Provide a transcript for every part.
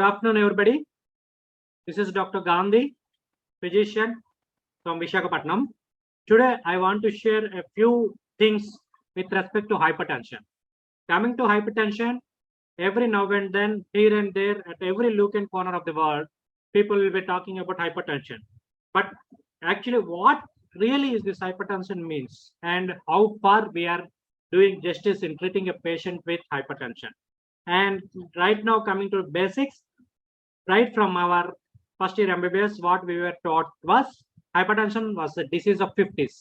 afternoon, everybody. This is Dr. Gandhi, physician from Visakhapatnam. Today, I want to share a few things with respect to hypertension. Coming to hypertension, every now and then, here and there, at every nook and corner of the world, people will be talking about hypertension. But actually, what really is this hypertension means, and how far we are doing justice in treating a patient with hypertension. And right now, coming to basics, right from our first year MBBS, what we were taught was hypertension was a disease of 50s.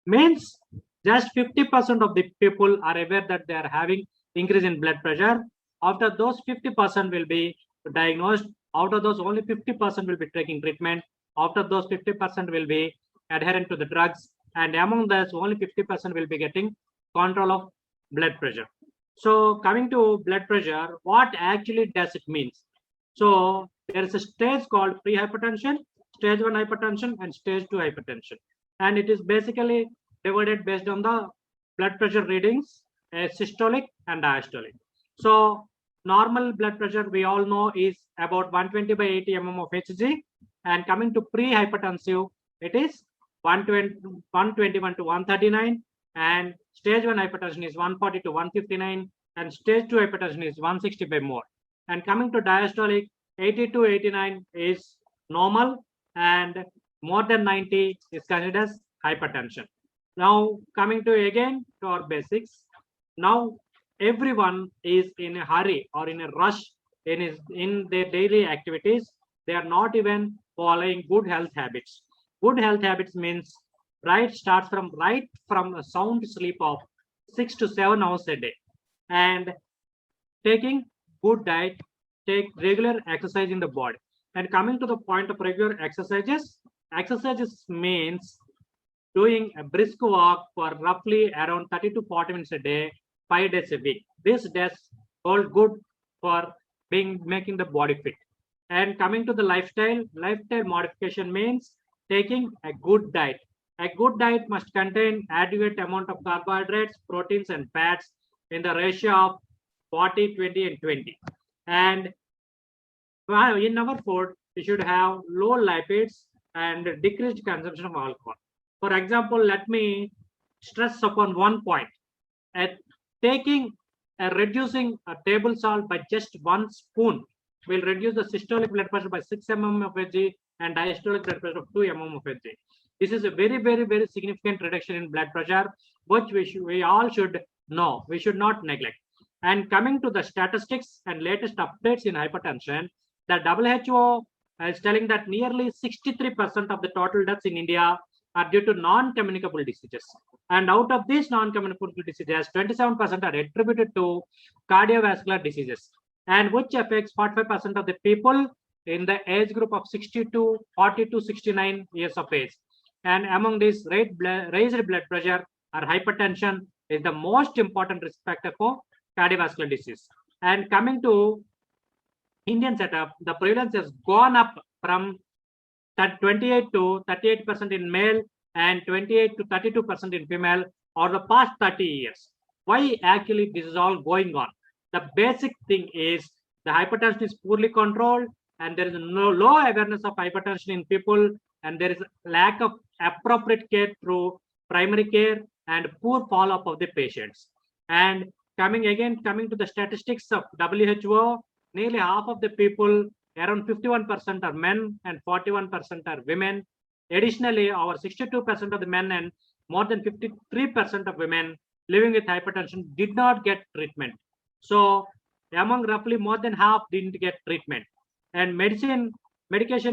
Means just 50% of the people are aware that they are having increase in blood pressure. After those 50% will be diagnosed. Out of those, only 50% will be taking treatment. After those, 50% will be adherent to the drugs. And among those, only 50% will be getting control of blood pressure. So coming to blood pressure, what actually does it mean? So there is a stage called pre-hypertension, stage 1 hypertension, and stage 2 hypertension. And it is basically divided based on the blood pressure readings, systolic and diastolic. So normal blood pressure, we all know, is about 120 by 80 mm of Hg. And coming to pre-hypertensive, it is 121 to 139. And stage 1 hypertension is 140 to 159. And stage 2 hypertension is 160 by more. And coming to diastolic, 80 to 89 is normal, and more than 90 is considered as hypertension. Now, coming to again to our basics. Now, everyone is in a hurry or in a rush in their daily activities. They are not even following good health habits. Good health habits means starts from a sound sleep of 6 to 7 hours a day, and taking good diet, take regular exercise in the body. And coming to the point of regular exercises means doing a brisk walk for roughly around 30 to 40 minutes a day, 5 days a week. This does hold good for making the body fit. And coming to the lifestyle modification means taking a good diet. A good diet must contain adequate amount of carbohydrates, proteins, and fats in the ratio of 40, 20, and 20. And in our food, we should have low lipids and decreased consumption of alcohol. For example, let me stress upon one point. Reducing a table salt by just 1 spoon will reduce the systolic blood pressure by 6 mm of Hg and diastolic blood pressure of 2 mm of Hg. This is a very, very, very significant reduction in blood pressure, which we all should know. We should not neglect. And coming to the statistics and latest updates in hypertension, the WHO is telling that nearly 63% of the total deaths in India are due to non-communicable diseases. And out of these non-communicable diseases, 27% are attributed to cardiovascular diseases, and which affects 45% of the people in the age group of 40 to 69 years of age. And among these, raised blood pressure or hypertension is the most important risk factor for cardiovascular disease. And coming to Indian setup, the prevalence has gone up from 28 to 38% in male and 28 to 32% in female over the past 30 years. Why actually this is all going on? The basic thing is the hypertension is poorly controlled, and there is low awareness of hypertension in people, and there is lack of appropriate care through primary care and poor follow-up of the patients. And coming to the statistics of WHO, nearly half of the people, around 51% are men and 41% are women. Additionally, over 62% of the men and more than 53% of women living with hypertension did not get treatment. So among roughly more than half didn't get treatment. And medication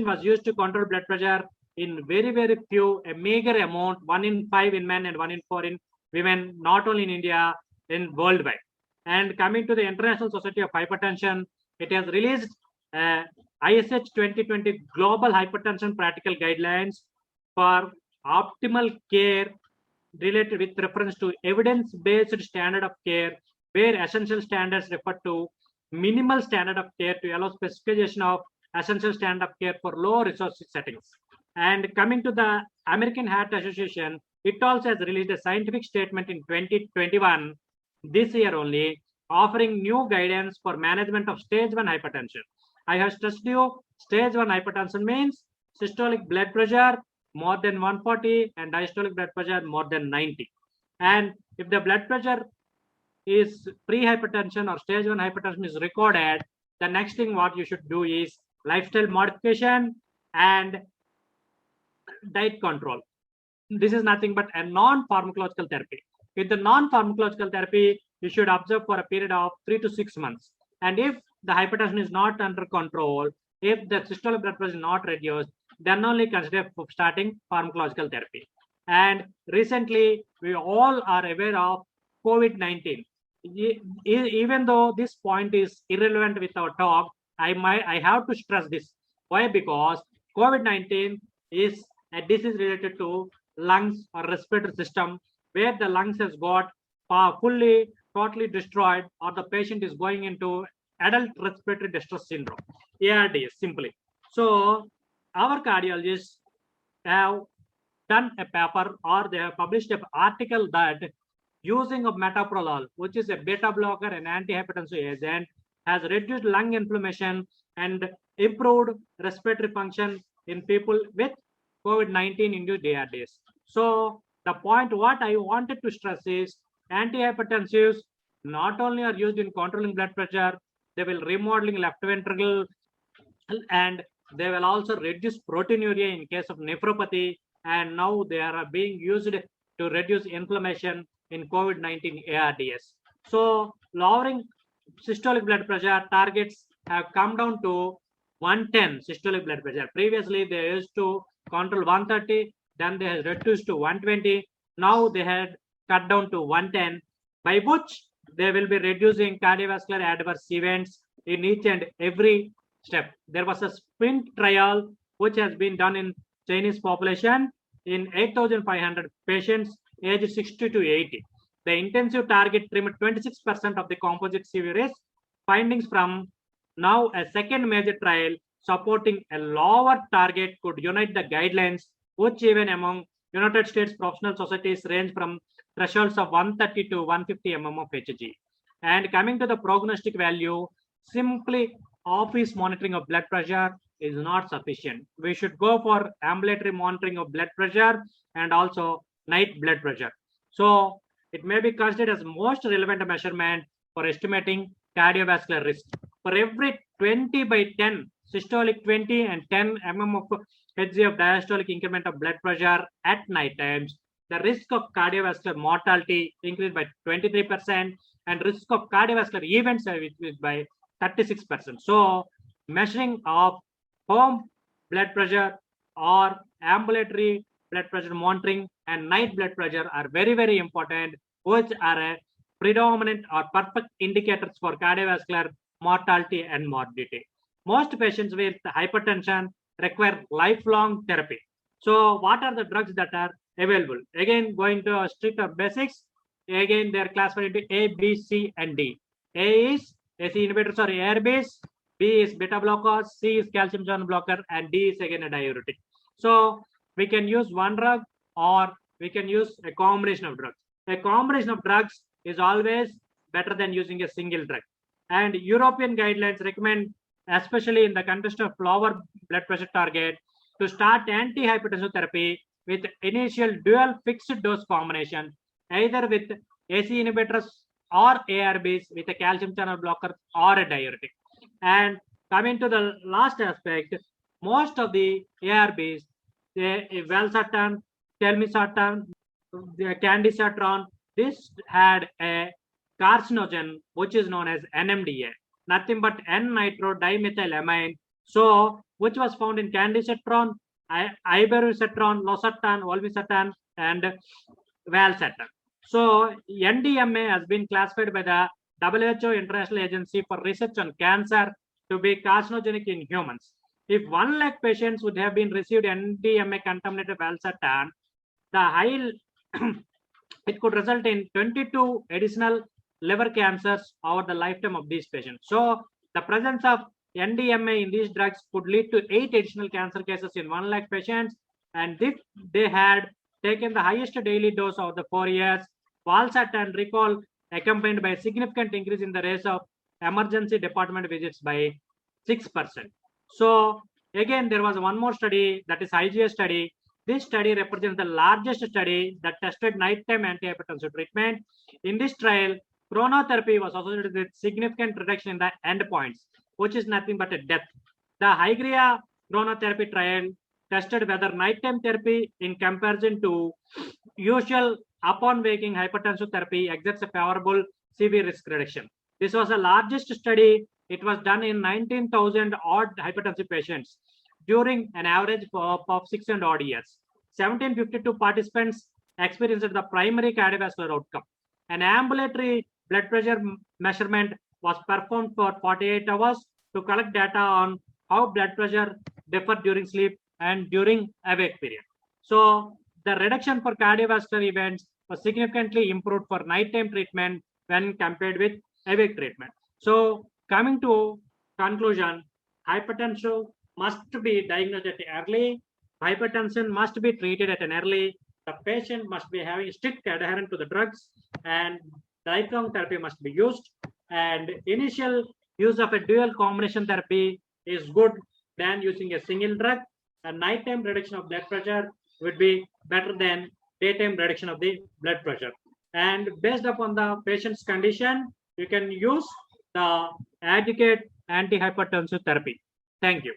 was used to control blood pressure in very, very few, a meager amount, 1 in 5 in men and 1 in 4 in women, not only in India, in worldwide. And coming to the International Society of Hypertension, it has released ISH 2020 Global Hypertension Practical Guidelines for optimal care related with reference to evidence-based standard of care, where essential standards refer to minimal standard of care to allow specification of essential standard of care for low resource settings. And coming to the American Heart Association, it also has released a scientific statement in 2021, this year only, offering new guidance for management of stage 1 hypertension. I have stressed you, stage 1 hypertension means systolic blood pressure more than 140 and diastolic blood pressure more than 90. And if the blood pressure is pre-hypertension or stage 1 hypertension is recorded, the next thing what you should do is lifestyle modification and diet control. This is nothing but a non-pharmacological therapy. With the non-pharmacological therapy, you should observe for a period of 3 to 6 months. And if the hypertension is not under control, if the systolic blood pressure is not reduced, then only consider starting pharmacological therapy. And recently, we all are aware of COVID-19. Even though this point is irrelevant with our talk, I have to stress this. Why? Because COVID-19 is a disease related to lungs or respiratory system, where the lungs has got fully, totally destroyed, or the patient is going into adult respiratory distress syndrome, ARDS simply. So our cardiologists have done a paper, or they have published an article that using of metoprolol, which is a beta blocker and antihypertensive agent, has reduced lung inflammation and improved respiratory function in people with COVID-19 induced ARDS. So the point what I wanted to stress is antihypertensives not only are used in controlling blood pressure, they will remodeling left ventricle, and they will also reduce proteinuria in case of nephropathy, and now they are being used to reduce inflammation in COVID-19 ARDS. So lowering systolic blood pressure targets have come down to 110 systolic blood pressure. Previously, they used to control 130, then they have reduced to 120. Now they had cut down to 110, by which they will be reducing cardiovascular adverse events in each and every step. There was a SPINT trial which has been done in Chinese population in 8,500 patients aged 60 to 80. The intensive target trimmed 26% of the composite CVDs. Findings from now a second major trial supporting a lower target could unite the guidelines, which even among United States professional societies range from thresholds of 130 to 150 mm of Hg. And coming to the prognostic value, simply office monitoring of blood pressure is not sufficient. We should go for ambulatory monitoring of blood pressure and also night blood pressure. So it may be considered as most relevant measurement for estimating cardiovascular risk. For every 20 by 10 systolic 20 and 10 mm of Hg of diastolic increment of blood pressure at night times, the risk of cardiovascular mortality increased by 23% and risk of cardiovascular events increased by 36%. So measuring of home blood pressure or ambulatory blood pressure monitoring and night blood pressure are very, very important, which are a predominant or perfect indicators for cardiovascular mortality and morbidity. Most patients with hypertension require lifelong therapy. So what are the drugs that are available? Again, going to strict basics, again they are classified into A, B, C, and D. A is AC inhibitors or ARBs, B is beta blockers, C is calcium channel blocker, and D is again a diuretic. So we can use one drug or we can use a combination of drugs. A combination of drugs is always better than using a single drug. And European guidelines recommend, especially in the context of lower blood pressure target, to start antihypertensive therapy with initial dual fixed dose combination, either with AC inhibitors or ARBs with a calcium channel blocker or a diuretic. And coming to the last aspect, most of the ARBs, valsartan, telmisartan, candicertron, this had a carcinogen which is known as NMDA, nothing but N-nitrodimethylamine. So, which was found in candicertron, ibericetron, losartan, olmesartan, and valsartan. So, NDMA has been classified by the WHO International Agency for Research on Cancer to be carcinogenic in humans. If 1 lakh patients would have been received NDMA contaminated valsartan, the high it could result in 22 additional liver cancers over the lifetime of these patients. So the presence of NDMA in these drugs could lead to 8 additional cancer cases in 1 lakh patients. And if they had taken the highest daily dose of the 4 years, valsartan recall accompanied by a significant increase in the rates of emergency department visits by 6%. So again, there was one more study, that is IGA study. This study represents the largest study that tested nighttime antihypertensive treatment. In this trial, chronotherapy was associated with significant reduction in the endpoints, which is nothing but a death. The Hygria chronotherapy trial tested whether nighttime therapy in comparison to usual upon waking hypertensive therapy exerts a favorable CV risk reduction. This was the largest study. It was done in 19,000 odd hypertensive patients during an average of 6 and odd years. 1752 participants experienced the primary cardiovascular outcome. An ambulatory blood pressure measurement was performed for 48 hours to collect data on how blood pressure differed during sleep and during awake period. So the reduction for cardiovascular events was significantly improved for nighttime treatment when compared with awake treatment. So coming to conclusion, hypertension must be diagnosed at early. Hypertension must be treated at an early. The patient must be having strict adherence to the drugs, and lifelong therapy must be used. And initial use of a dual combination therapy is good than using a single drug. A nighttime reduction of blood pressure would be better than daytime reduction of the blood pressure. And based upon the patient's condition, you can use the adequate antihypertensive therapy. Thank you.